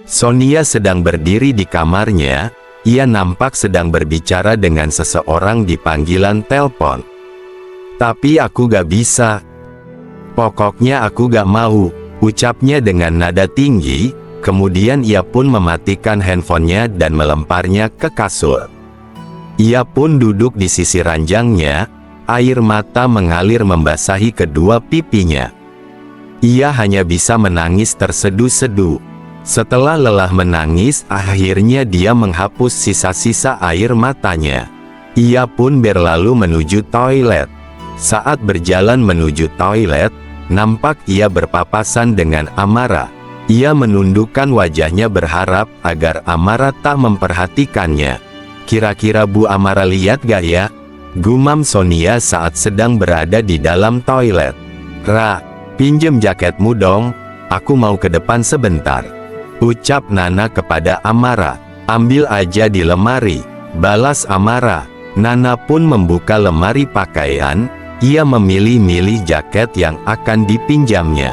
Sonia sedang berdiri di kamarnya. Ia nampak sedang berbicara dengan seseorang di panggilan telepon. Tapi aku gak bisa. Pokoknya aku gak mau, ucapnya dengan nada tinggi. Kemudian ia pun mematikan handphonenya dan melemparnya ke kasur. Ia pun duduk di sisi ranjangnya. Air mata mengalir membasahi kedua pipinya. Ia hanya bisa menangis terseduh-seduh. Setelah lelah menangis, akhirnya dia menghapus sisa-sisa air matanya. Ia pun berlalu menuju toilet. Saat berjalan menuju toilet, nampak ia berpapasan dengan Amara. Ia menundukkan wajahnya berharap agar Amara tak memperhatikannya. Kira-kira Bu Amara lihat gak ya? Gumam Sonia saat sedang berada di dalam toilet. Ra, pinjem jaketmu dong, aku mau ke depan sebentar. Ucap Nana kepada Amara. Ambil aja di lemari, balas Amara. Nana pun membuka lemari pakaian. Ia memilih-milih jaket yang akan dipinjamnya.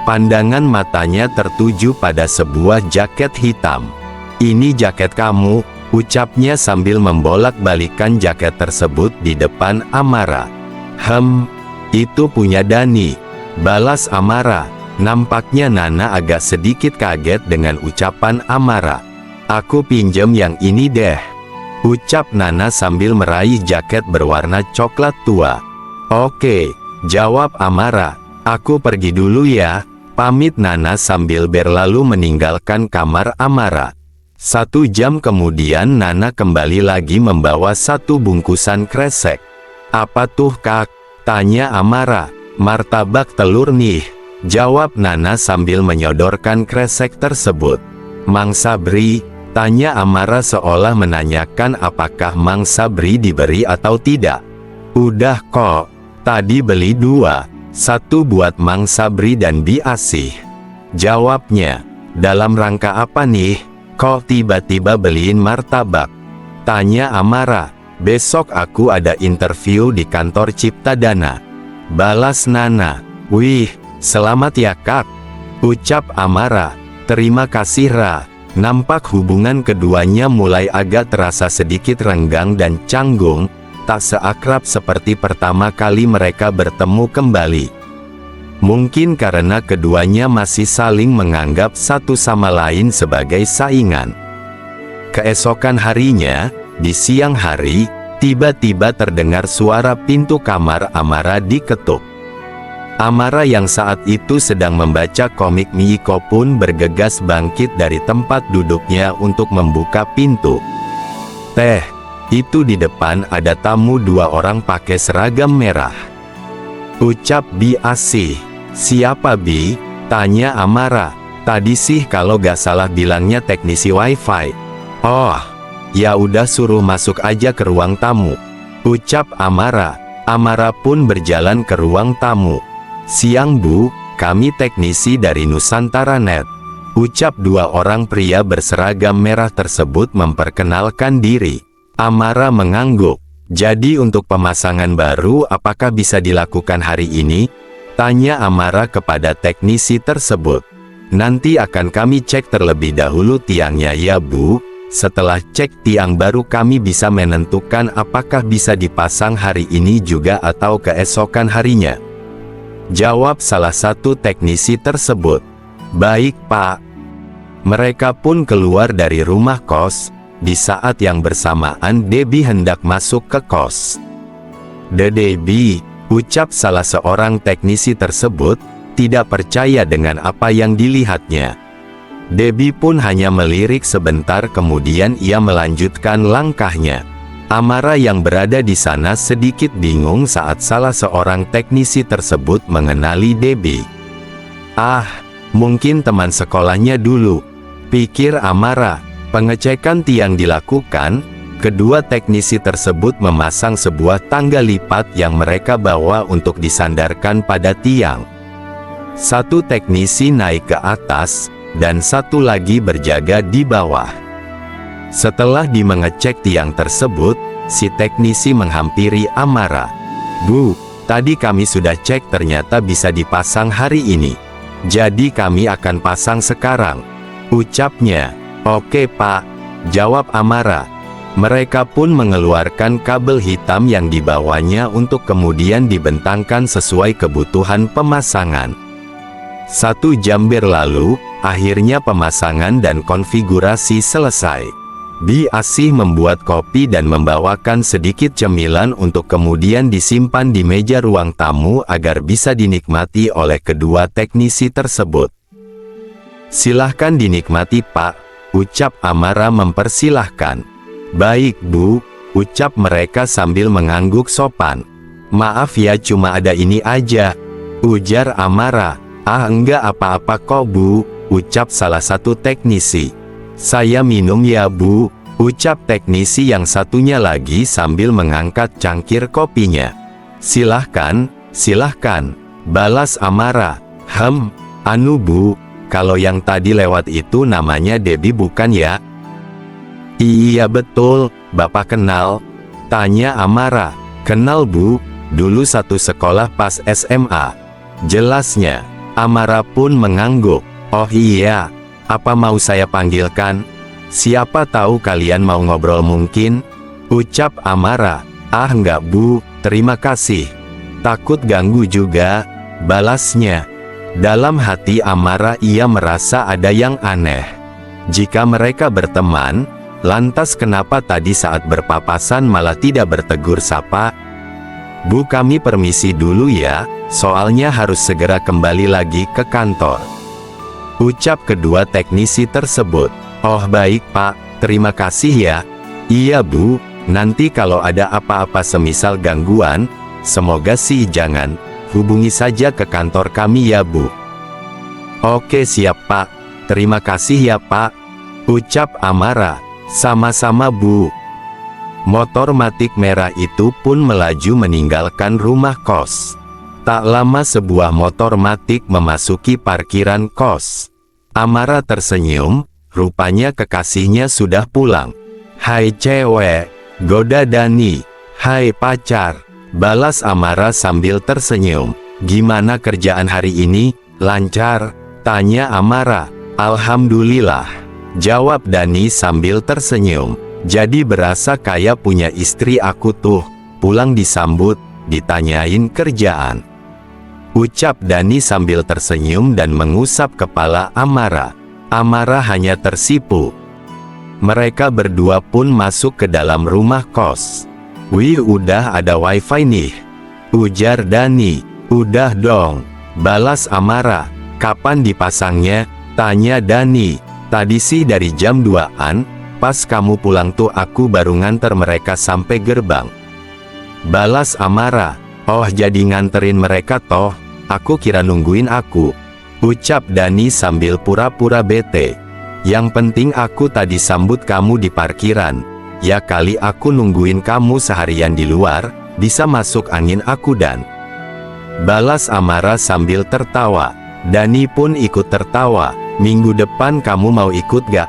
Pandangan matanya tertuju pada sebuah jaket hitam. Ini jaket kamu, ucapnya sambil membolak-balikan jaket tersebut di depan Amara. Itu punya Dani, balas Amara. Nampaknya Nana agak sedikit kaget dengan ucapan Amara. Aku pinjem yang ini deh, ucap Nana sambil meraih jaket berwarna coklat tua. Oke, jawab Amara. Aku pergi dulu ya, pamit Nana sambil berlalu meninggalkan kamar Amara. 1 jam kemudian Nana kembali lagi membawa 1 bungkusan kresek. Apa tuh kak? Tanya Amara. Martabak telur nih, jawab Nana sambil menyodorkan kresek tersebut. Mang Sabri? Tanya Amara seolah menanyakan apakah Mang Sabri diberi atau tidak. Udah kok, tadi beli 2, 1 buat Mang Sabri dan Bi Asih, jawabnya. Dalam rangka apa nih? Kok tiba-tiba beliin martabak? Tanya Amara. Besok aku ada interview di kantor Cipta Dana, balas Nana. Wih, selamat ya kak, ucap Amara. Terima kasih Ra. Nampak hubungan keduanya mulai agak terasa sedikit renggang dan canggung, tak seakrab seperti pertama kali mereka bertemu kembali. Mungkin karena keduanya masih saling menganggap satu sama lain sebagai saingan. Keesokan harinya, di siang hari, tiba-tiba terdengar suara pintu kamar Amara diketuk. Amara yang saat itu sedang membaca komik Miiko pun bergegas bangkit dari tempat duduknya untuk membuka pintu. Teh, itu di depan ada tamu 2 orang pakai seragam merah, ucap Bi Asih. Siapa Bi? Tanya Amara. Tadi sih kalau gak salah bilangnya teknisi wifi. Oh, ya udah suruh masuk aja ke ruang tamu, ucap Amara. Amara pun berjalan ke ruang tamu. Siang Bu, kami teknisi dari Nusantara Net, ucap 2 orang pria berseragam merah tersebut memperkenalkan diri. Amara mengangguk. Jadi untuk pemasangan baru apakah bisa dilakukan hari ini? Tanya Amara kepada teknisi tersebut. Nanti akan kami cek terlebih dahulu tiangnya ya Bu. Setelah cek tiang baru kami bisa menentukan apakah bisa dipasang hari ini juga atau keesokan harinya, jawab salah satu teknisi tersebut. Baik Pak. Mereka pun keluar dari rumah kos. Di saat yang bersamaan Debbie hendak masuk ke kos. Debbie, ucap salah seorang teknisi tersebut, tidak percaya dengan apa yang dilihatnya. Debbie pun hanya melirik sebentar kemudian ia melanjutkan langkahnya. Amara yang berada di sana sedikit bingung saat salah seorang teknisi tersebut mengenali Debbie. Ah, mungkin teman sekolahnya dulu, pikir Amara. Pengecekan tiang dilakukan. Kedua teknisi tersebut memasang sebuah tangga lipat yang mereka bawa untuk disandarkan pada tiang. 1 teknisi naik ke atas, dan 1 lagi berjaga di bawah. Setelah mengecek tiang tersebut, si teknisi menghampiri Amara. Bu, tadi kami sudah cek ternyata bisa dipasang hari ini. Jadi kami akan pasang sekarang, ucapnya. Oke Pak, jawab Amara. Mereka pun mengeluarkan kabel hitam yang dibawanya untuk kemudian dibentangkan sesuai kebutuhan pemasangan. 1 jam berlalu, akhirnya pemasangan dan konfigurasi selesai. Bi Asih membuat kopi dan membawakan sedikit cemilan untuk kemudian disimpan di meja ruang tamu agar bisa dinikmati oleh kedua teknisi tersebut. Silahkan dinikmati Pak, ucap Amara mempersilahkan. Baik Bu, ucap mereka sambil mengangguk sopan. Maaf ya cuma ada ini aja, ujar Amara. Ah enggak apa-apa kok Bu, ucap salah satu teknisi. Saya minum ya Bu, ucap teknisi yang satunya lagi sambil mengangkat cangkir kopinya. Silahkan, silahkan, balas Amara. Anu Bu, kalau yang tadi lewat itu namanya Debbie bukan ya? Iya betul, Bapak kenal? Tanya Amara. Kenal Bu, dulu satu sekolah pas SMA. Jelasnya. Amara pun mengangguk. Oh iya, apa mau saya panggilkan? Siapa tahu kalian mau ngobrol mungkin? Ucap Amara. Ah enggak Bu, terima kasih. Takut ganggu juga, balasnya. Dalam hati Amara ia merasa ada yang aneh. Jika mereka berteman, lantas kenapa tadi saat berpapasan malah tidak bertegur sapa? Bu kami permisi dulu ya, soalnya harus segera kembali lagi ke kantor. Ucap kedua teknisi tersebut. Oh baik Pak, terima kasih ya. Iya Bu, nanti kalau ada apa-apa semisal gangguan, semoga sih jangan, hubungi saja ke kantor kami ya Bu. Oke siap Pak, terima kasih ya Pak, ucap Amara. Sama-sama Bu. Motor matic merah itu pun melaju meninggalkan rumah kos. Tak lama sebuah motor matic memasuki parkiran kos. Amara tersenyum, rupanya kekasihnya sudah pulang. Hai cewek, goda Dani. Hai pacar, balas Amara sambil tersenyum. Gimana kerjaan hari ini, lancar? Tanya Amara. Alhamdulillah, jawab Dani sambil tersenyum. Jadi berasa kayak punya istri aku tuh, pulang disambut, ditanyain kerjaan. Ucap Dani sambil tersenyum dan mengusap kepala Amara. Amara hanya tersipu. Mereka berdua pun masuk ke dalam rumah kos. Wih udah ada wifi nih, ujar Dani. Udah dong, balas Amara. Kapan dipasangnya? Tanya Dani. Tadi sih dari jam 2-an, pas kamu pulang tuh aku baru nganter mereka sampai gerbang. Balas Amara. Oh jadi nganterin mereka toh, aku kira nungguin aku. Ucap Dani sambil pura-pura bete. Yang penting aku tadi sambut kamu di parkiran. Ya kali aku nungguin kamu seharian di luar, bisa masuk angin aku dan. Balas Amara sambil tertawa. Dani pun ikut tertawa. Minggu depan kamu mau ikut gak?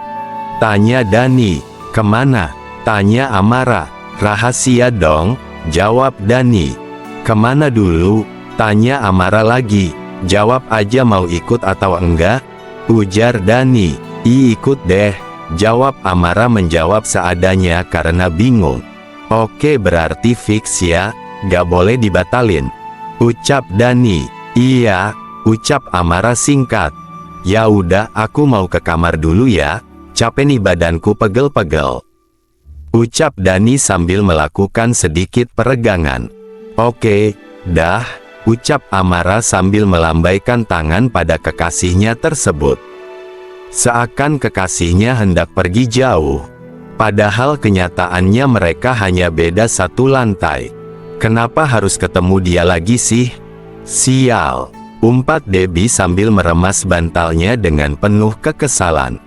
Tanya Dani. Kemana? Tanya Amara. Rahasia dong, jawab Dani. Kemana dulu? Tanya Amara lagi. Jawab aja mau ikut atau enggak, ujar Dani. Ikut deh, jawab Amara menjawab seadanya karena bingung. Oke berarti fix ya, gak boleh dibatalin, ucap Dani. Iya, ucap Amara singkat. Ya udah aku mau ke kamar dulu ya, capek nih badanku pegel-pegel, ucap Dani sambil melakukan sedikit peregangan. Oke, dah, ucap Amara sambil melambaikan tangan pada kekasihnya tersebut. Seakan kekasihnya hendak pergi jauh. Padahal kenyataannya mereka hanya beda satu lantai. Kenapa harus ketemu dia lagi sih? Sial, umpat Debbie sambil meremas bantalnya dengan penuh kekesalan.